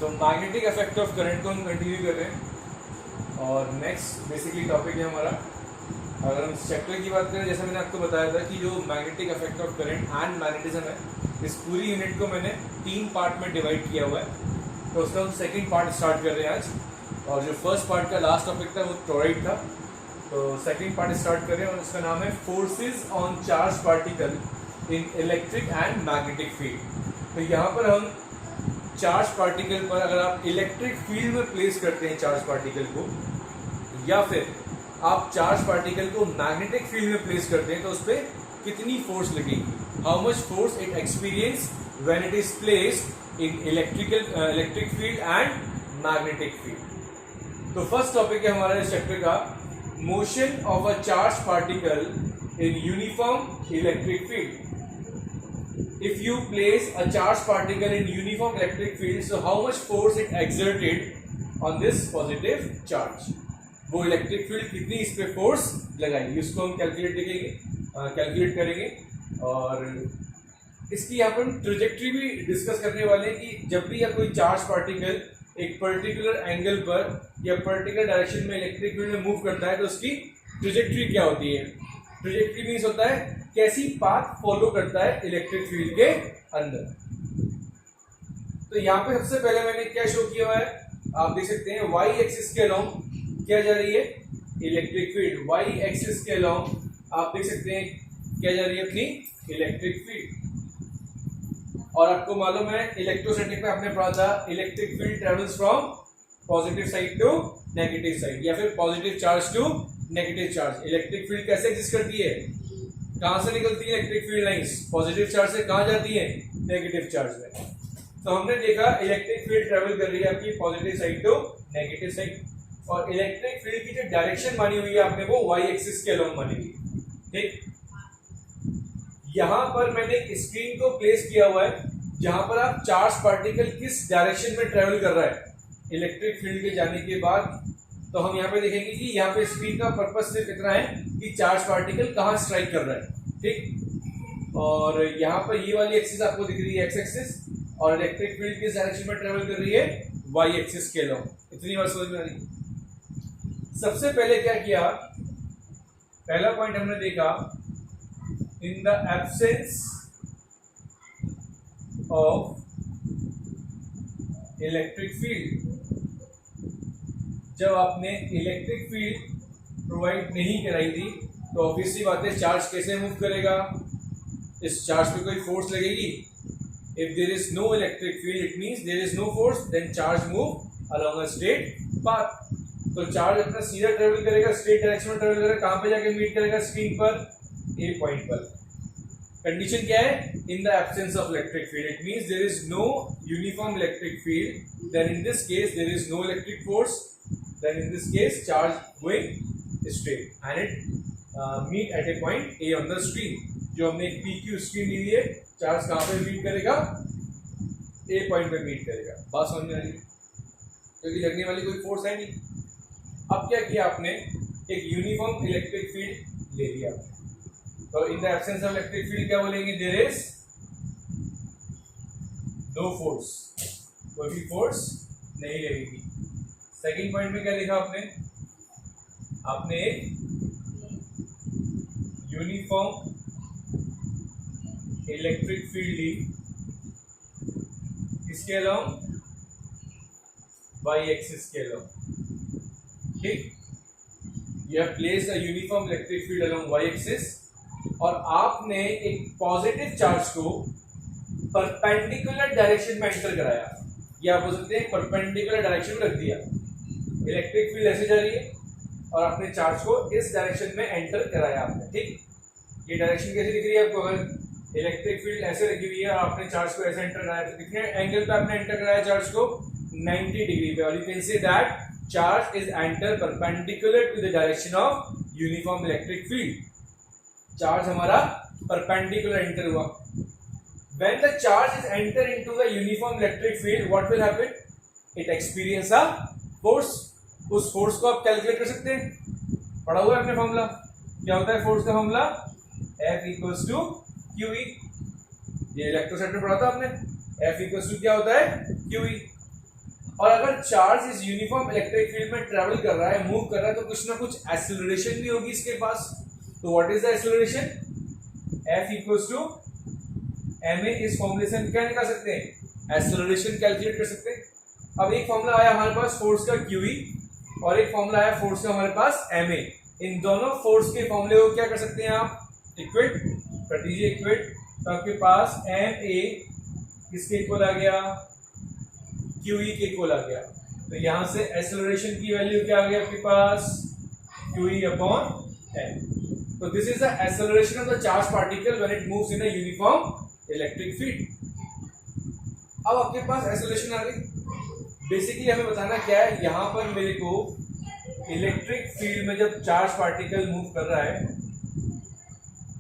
तो magnetic effect of current को हम कंटिन्यू कर रहे हैं और नेक्स्ट बेसिकली टॉपिक है हमारा। अगर हम चैप्टर की बात करें, जैसा मैंने आपको बताया था कि जो magnetic effect of current and magnetism है, इस पूरी यूनिट को मैंने 3 पार्ट में डिवाइड किया हुआ है। तो उसका हम सेकेंड पार्ट स्टार्ट कर रहे हैं आज, और जो फर्स्ट पार्ट का लास्ट टॉपिक था वो टॉरॉइड था। तो सेकेंड पार्ट स्टार्ट कर रहे हैं और उसका नाम है forces on charge particle in electric and magnetic field. तो यहाँ पर हम चार्ज पार्टिकल पर अगर आप इलेक्ट्रिक फील्ड में प्लेस करते हैं चार्ज पार्टिकल को, या फिर आप चार्ज पार्टिकल को मैग्नेटिक फील्ड में प्लेस करते हैं, तो उस पर कितनी फोर्स लगेगी, how much force it experience when it is placed in electric field and magnetic field. तो फर्स्ट टॉपिक है हमारा इस चैप्टर का, motion of a charge particle in uniform electric field. If you place a charged particle in uniform electric field, so how much force it exerted on this positive charge? वो electric field कितनी इस पे force लगाएगी, उसको हम calculate करेंगे। और इसकी यहाँ पर ट्रेजेक्ट्री भी डिस्कस करने वाले हैं कि जब भी या कोई चार्ज पार्टिकल एक पर्टिकुलर एंगल पर या पर्टिकुलर डायरेक्शन में इलेक्ट्रिक फील्ड में मूव करता है, तो उसकी ट्रेजेक्ट्री क्या होती है। ट्रेजेक्ट्री मीन्स होता है कैसी पाथ फॉलो करता है इलेक्ट्रिक फील्ड के अंदर। तो यहाँ पे सबसे पहले मैंने क्या शो किया हुआ है, आप देख सकते हैं वाई एक्सिस के अलोंग क्या जा रही है इलेक्ट्रिक फील्ड। वाई एक्सिस के अलोंग आप देख सकते हैं क्या जा रही है अपनी इलेक्ट्रिक फील्ड। और आपको मालूम है इलेक्ट्रोस्टैटिक में आपने पढ़ा था electric field travels from positive side to negative side, या फिर positive charge to negative charge. Electric field कैसे एग्जिस्ट करती है, कहां से निकलती है electric field lines, positive charge से कहां जाती है नेगेटिव चार्ज में। तो हमने देखा इलेक्ट्रिक फील्ड ट्रेवल कर रही है आपकी positive side to negative side, और इलेक्ट्रिक फील्ड की जो डायरेक्शन मानी हुई है आपने वो वाई एक्सिस के अलोंग मानी हुई है। ठीक, यहां पर मैंने एक स्क्रीन को प्लेस किया हुआ है जहां पर आप चार्ज पार्टिकल किस डायरेक्शन में ट्रेवल कर रहा है इलेक्ट्रिक फील्ड के जाने के बाद। तो हम यहाँ पे देखेंगे कि यहाँ पे स्क्रीन का पर्पस सिर्फ इतना है कि चार्ज पार्टिकल कहाँ स्ट्राइक कर रहा है। ठीक, और यहाँ पर ये वाली एक्सिस आपको दिख रही है एक्स एक्सिस, और इलेक्ट्रिक फील्ड किस डायरेक्शन में ट्रेवल कर रही है वाई एक्सिस के अलोंग। इतनी बात समझ में आ रही। सबसे पहले क्या किया, पहला पॉइंट हमने देखा, इन the absence of electric field, जब आपने इलेक्ट्रिक फील्ड प्रोवाइड नहीं कराई थी तो ऑब्वियसली बात है चार्ज कैसे मूव करेगा, इस चार्ज पे कोई फोर्स लगेगी। If there is no electric field it means there is no force, then charge move along a straight path. तो चार्ज अपना सीधा ट्रेवल करेगा, स्ट्रेट डायरेक्शन में ट्रेवल करेगा, कहां पे जाके मीट करेगा स्क्रीन पर, ए पॉइंट पर। कंडीशन क्या है, in the absence of electric field it means there is no uniform electric field, then in this case there is no electric force, then in this case charge going straight and it meet at a point A on the screen। जो हमने एक PQ screen ली है, charge कहाँ पे meet करेगा, A point पे meet करेगा। बात समझ में आ रही है, क्योंकि लगने वाली कोई फोर्स है नहीं। अब क्या किया आपने, एक यूनिफॉर्म इलेक्ट्रिक फील्ड ले लिया। तो इन the absence of electric field क्या बोलेंगे, देयर इज नो फोर्स, कोई भी फोर्स नहीं लगेगी। सेकेंड पॉइंट में क्या लिखा आपने एक यूनिफॉर्म इलेक्ट्रिक फील्ड ली, इसके अलोंग वाई एक्सिस के अलोंग। ठीक, you have placed a uniform electric field along Y axis, और आपने एक पॉजिटिव चार्ज को परपेंडिकुलर डायरेक्शन में एंटर कराया, या आप बोल सकते हैं परपेंडिकुलर डायरेक्शन में रख दिया। इलेक्ट्रिक फील्ड ऐसे जा रही है और आपने चार्ज को इस डायरेक्शन में एंटर कराया आपने। ठीक, ये डायरेक्शन कैसे दिख रही है आपको, अगर इलेक्ट्रिक फील्ड ऐसे रखी हुई है और आपने चार्ज को ऐसे एंटर कराया, तो कितने एंगल पे आपने एंटर कराया चार्ज को, 90 डिग्री पे। और you can say that charge is enter perpendicular to the direction of uniform electric field. Charge हमारा परपेंडिकुलर एंटर हुआ। When the charge is enter into the uniform electric field, what will happen? It experience a force। उस force को आप calculate कर सकते हैं, पढ़ा हुआ है आपने फॉर्मूला, क्या होता है फोर्स का formula, F equals to QE। ये इलेक्ट्रोस्टैटिक में पढ़ा था आपने, F इक्वल्स टू क्या होता है QE। और अगर चार्ज इस यूनिफॉर्म इलेक्ट्रिक फील्ड में ट्रेवल कर रहा है, मूव कर रहा है, तो कुछ ना कुछ एक्सेलरेशन भी होगी इसके पास। तो what is the acceleration? F equals to ma। इस फॉर्मूले से हम क्या निकाल सकते हैं? एक्सेलरेशन कैलकुलेट कर सकते हैं। अब एक फॉर्मूला आया हमारे पास फोर्स का QE और एक फॉर्मूला आया फोर्स का हमारे पास ma। इन दोनों फोर्स के फॉर्मूले को क्या कर सकते हैं आप? इक्वेट कर दीजिए, इक्वेट। तो आपके पास ma किसके इक्वल आ गया? QE के इक्वल आ गया। तो यहां से एक्सेलरेशन की वैल्यू क्या आ गया आपके पास? QE upon m। तो this is the acceleration of the charge particle when it moves in a uniform electric field. अब आपके पास एक्सेलरेशन आ गई। बेसिकली हमें बताना क्या है, यहां पर मेरे को इलेक्ट्रिक फील्ड में जब चार्ज पार्टिकल मूव कर रहा है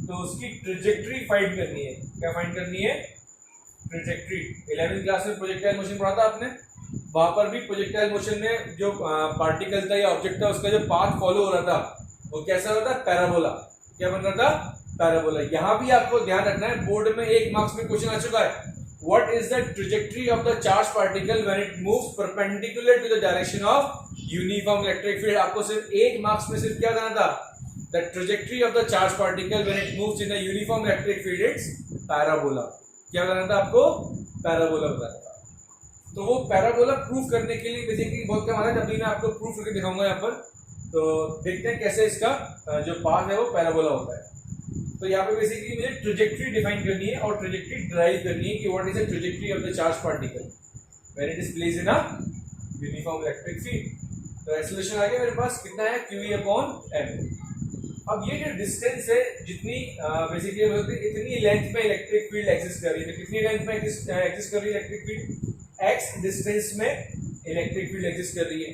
तो उसकी ट्रेजेक्टरी फाइंड करनी है। क्या फाइंड करनी है? ट्रेजेक्टरी। 11वीं क्लास में प्रोजेक्टाइल मोशन पढ़ा था आपने, वहां पर भी प्रोजेक्टाइल मोशन में जो पार्टिकल था या ऑब्जेक्ट था उसका जो पाथ फॉलो हो रहा था वो कैसा हो रहा था? पैराबोला। क्या बन रहा था? पैराबोला। यहां भी आपको ध्यान रखना है, बोर्ड में 1 मार्क्स में क्वेश्चन आ चुका है, what is the trajectory of the charged particle when it moves perpendicular to the direction of uniform electric field। आपको सिर्फ 1 मार्क्स में सिर्फ क्या जाना था? the trajectory of the charged particle when it moves in a uniform electric field it's parabola। क्या बताना था आपको? पैराबोला बताना था। तो वो पैराबोला प्रूफ करने के लिए बेसिकली बहुत काम आता है, जब भी मैं आपको प्रूफ करके दिखाऊंगा यहाँ पर। तो देखते हैं कैसे इसका जो पाथ है वो पैराबोला होता है। तो यहाँ पे बेसिकली मुझे ट्रेजेक्टरी डिफाइन करनी है और ट्रेजेक्टरी ड्राइव करनी है कि what is the trajectory of the charge particle when it is placed in a uniform electric field. तो एक्सेलरेशन आ गया मेरे पास, कितना है? QE upon m। अब ये जो डिस्टेंस है, जितनी बेसिकली इतनी लेंथ में इलेक्ट्रिक फील्ड एग्जिस्ट कर रही है। तो कितनी लेंथ में एग्जिस्ट कर रही है इलेक्ट्रिक फील्ड? x डिस्टेंस में इलेक्ट्रिक फील्ड एग्जिस्ट कर रही है।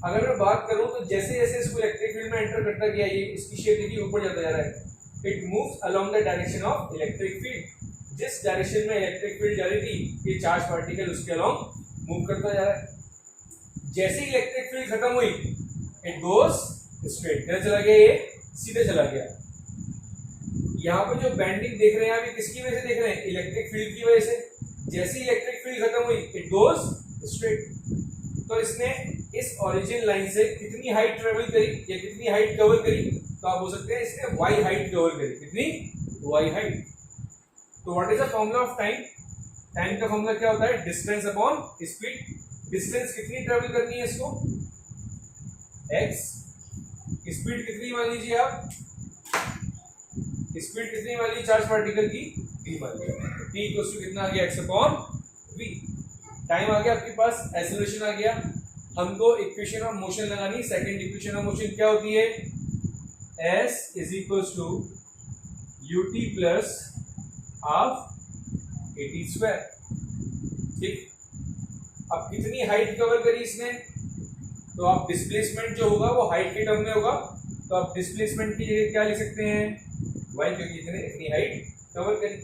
अगर मैं बात करूं तो जैसे जैसे इसको इलेक्ट्रिक फील्ड में एंटर करता गया, ये इसकी शेप देखिए ऊपर जाता जा रहा है। It moves along the direction of electric field। जिस डायरेक्शन में इलेक्ट्रिक फील्ड जा रही थी ये चार्ज पार्टिकल उसके अलोंग मूव करता जा रहा है। जैसे ही इलेक्ट्रिक फील्ड खत्म हुई इट गोस स्ट्रेट। किधर चला गया? ये सीधे चला गया। यहाँ पे जो बेंडिंग देख रहे हैं आप, ये किसकी वजह से देख रहे हैं? इलेक्ट्रिक फील्ड की वजह से। जैसे ही इलेक्ट्रिक फील्ड खत्म हुई इट गोस स्ट्रेट। तो इसने इस ओरिजिन लाइन से कितनी हाइट ट्रेवल करी या कितनी हाइट कवर करी? तो आप बोल सकते हैं इसने y हाइट कवर करी। कितनी? y height. तो what is the formula of time? Time का फॉर्मूला क्या होता है? Distance upon speed. डिस्टेंस कितनी ट्रेवल करनी है इसको? x। स्पीड कितनी मान लीजिए आप? स्पीड कितनी मान लीजिए चार्ज पार्टिकल की? v मान लीजिए। t इक्वल्स टू कितना आ गया? x upon v। टाइम आ गया आपके पास, एक्सेलरेशन आ गया। हमको इक्वेशन ऑफ मोशन लगानी। सेकंड इक्वेशन ऑफ मोशन क्या होती है? s is equals to ut plus half at square. ठीक। अब कितनी हाइट कवर करी इसने? तो आप डिस्प्लेसमेंट जो होगा वो हाइट के टर्म में होगा। तो आप डिस्प्लेसमेंट की जगह क्या लिख सकते हैं? y, क्योंकि इतनी हाइट कवर करी।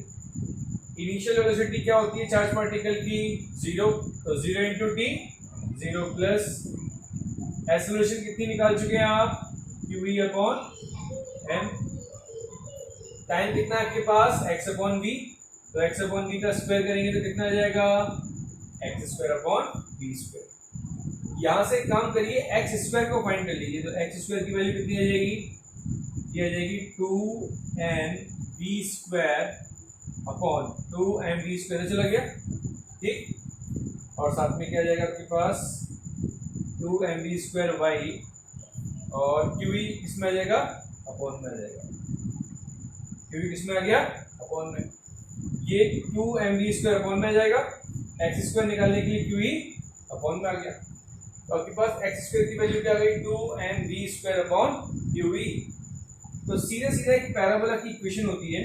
इनिशियल वेलोसिटी क्या होती है चार्ज पार्टिकल की? 0। तो 0 इंटू टी 0 प्लस एक्सेलरेशन कितनी निकाल चुके हैं आप? QE upon m। टाइम कितना है आपके पास? x upon v। तो x अपॉन v का स्क्वायर करेंगे तो कितना आ जाएगा? x square upon v square. यहां से काम करिए, x स्क्वायर को फाइंड कर लीजिए। तो x स्क्वायर की वैल्यू कितनी आ जाएगी? ये आ जाएगी 2mv square upon 2mv square. चला गया। ठीक। और साथ में क्या आ जाएगा आपके पास? 2mv स्क्वायर y और QE किसमें आ जाएगा? अपॉन में आ जाएगा। QE किसमें आ गया? अपॉन में। ये 2mv स्क्वायर अपॉन में आ जाएगा। x स्क्वायर निकालने के लिए QE अपॉन में आ गया। तो आपके पास x स्क्वायर की वैल्यू क्या आ गई? 2mv square upon QE। तो सीधे सीधा एक पैराबोला की इक्वेशन होती है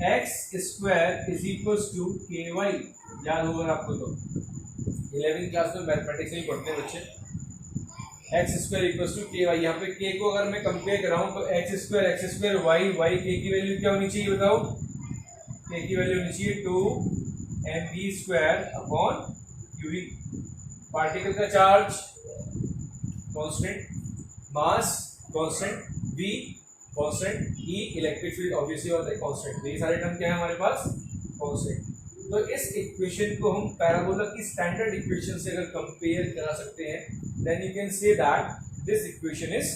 x square is equals to ky। याद होगा आपको, तो 11वीं क्लास में मैथमेटिक्स में पढ़ते हैं बच्चे। x square equals to ky। यहाँ पे k को अगर मैं कंपेयर कराऊं तो x स्क्वायर y k की वैल्यू क्या होनी चाहिए बताओ? k की वैल्यू होनी चाहिए 2mv square upon QE। Particle का charge constant, mass constant, v constant, E electric field obviously होता है कांस्टेंट। ये सारे टर्म क्या है हमारे पास? कांस्टेंट। तो इस इक्वेशन को हम पैराबोला की स्टैंडर्ड इक्वेशन से अगर कंपेयर करा सकते हैं, then you can say that this equation is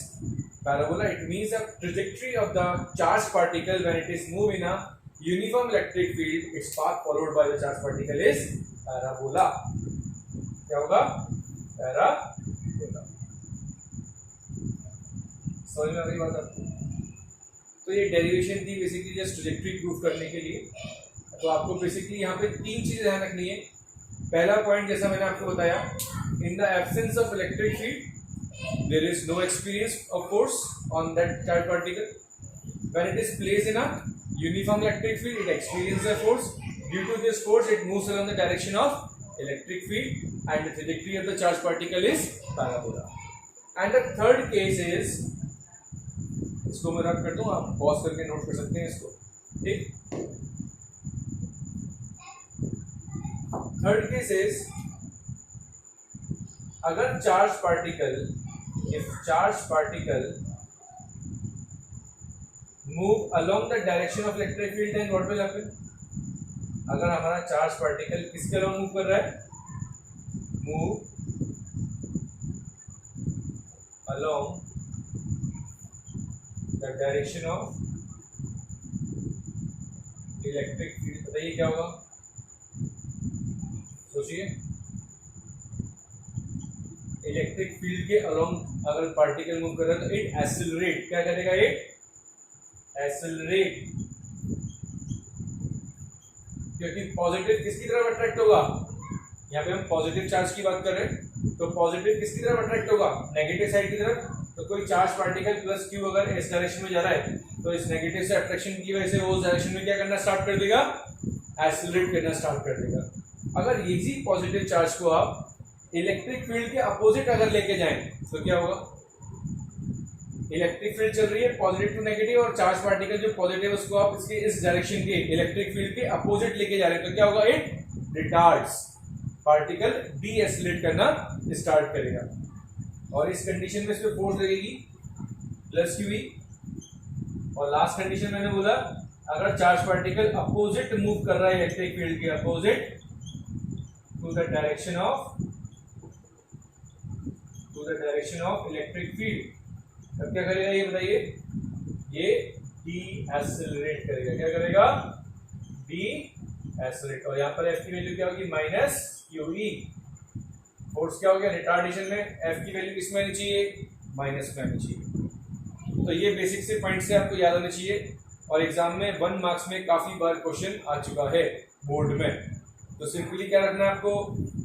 parabola. It means a trajectory of the charged particle when it is moved in a uniform electric field, its path followed by the charged particle is parabola. क्या होगा? parabola. समझ में आ गई बात आपको? तो ये derivation थी बेसिकली जस्ट ट्रैजेक्टरी प्रूफ करने के लिए. तो आपको बेसिकली यहाँ पे तीन चीजें ध्यान रखनी है. पहला पॉइंट जैसा मैंने आपको बताया, इन the absence of electric field there is no experience of force on that charged particle. When it is placed in a uniform electric field, it experiences a force. Due to this force, it moves along the direction of electric field, and the trajectory of the charged particle is parabola. And the third case is, इसको मैं रख कर दूं, आप pause करके note कर सकते हैं इसको. ठीक. Third case is, अगर charged particle, if charged particle move along the direction of electric field, then what will happen? अगर हमारा charged particle किसके along move कर रहा है? Move along the direction of electric field. बताइए क्या होगा? सोचिए. इलेक्ट्रिक फील्ड के अलोंग अगर पार्टिकल मूव कर रहा है तो इट एक्सेलरेट. क्या करेगा? It accelerate. क्योंकि पॉजिटिव किसकी तरफ अट्रैक्ट होगा? यहाँ पे हम पॉजिटिव चार्ज की बात कर रहे हैं, तो पॉजिटिव किसकी तरफ अट्रैक्ट होगा? नेगेटिव साइड की तरफ. तो कोई चार्ज पार्टिकल प्लस क्यू अगर इस डायरेक्शन में जा रहा है, तो इस नेगेटिव से अट्रैक्शन की वजह से वो उस डायरेक्शन में क्या करना स्टार्ट कर देगा? एक्सेलरेट करना स्टार्ट कर देगा. अगर इसी पॉजिटिव चार्ज को आप इलेक्ट्रिक फील्ड के अपोजिट अगर लेके जाएं तो क्या होगा? इलेक्ट्रिक फील्ड चल रही है पॉजिटिव टू नेगेटिव, और चार्ज पार्टिकल जो पॉजिटिव है उसको आप इसके इस डायरेक्शन के इलेक्ट्रिक फील्ड के अपोजिट लेके जा रहे हैं, तो क्या होगा? It retards. Particle D accelerate करना स्टार्ट करेगा. और इस कंडीशन में इस पे फोर्स लगेगी प्लस क्यू. और लास्ट कंडीशन मैंने बोला, अगर चार्ज पार्टिकल अपोजिट मूव कर रहा है इलेक्ट्रिक फील्ड के opposite to the direction of electric field, तब क्या करेगा? ये बताइए. ये डी एक्सेलरेट करेगा. क्या करेगा? D accelerate. और यहाँ पर एफ की वैल्यू क्या होगी? Minus Q E. फोर्स क्या हो गया? रिटार्डेशन में एफ की वैल्यू किसमें आनी चाहिए? माइनस में आनी चाहिए. तो ये बेसिक से पॉइंट से आपको याद होने चाहिए, और एग्जाम में 1 मार्क्स में काफी बार क्वेश्चन आ चुका है बोर्ड में. तो सिंपली क्या रखना है आपको?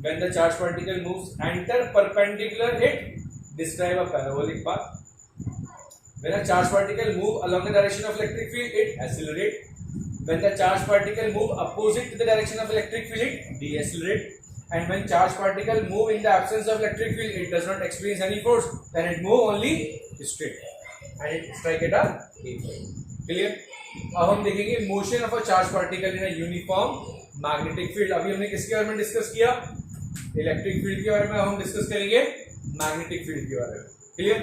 When the charge particle moves enter perpendicular, it describe a parabolic path. When a charge particle move along the direction of electric field, it accelerate. When the charge particle move opposite to the direction of electric field, it deaccelerate. And when charged particle move in the absence of electric field, it does not experience any force. Then it move only straight, and it strike at a point. Clear? अब हम देखेंगे motion of a charged particle in a uniform magnetic field. अभी हमने किसके बारे में discuss किया? Electric field के बारे में. हम डिस्कस करेंगे मैग्नेटिक फील्ड के बारे में. क्लियर?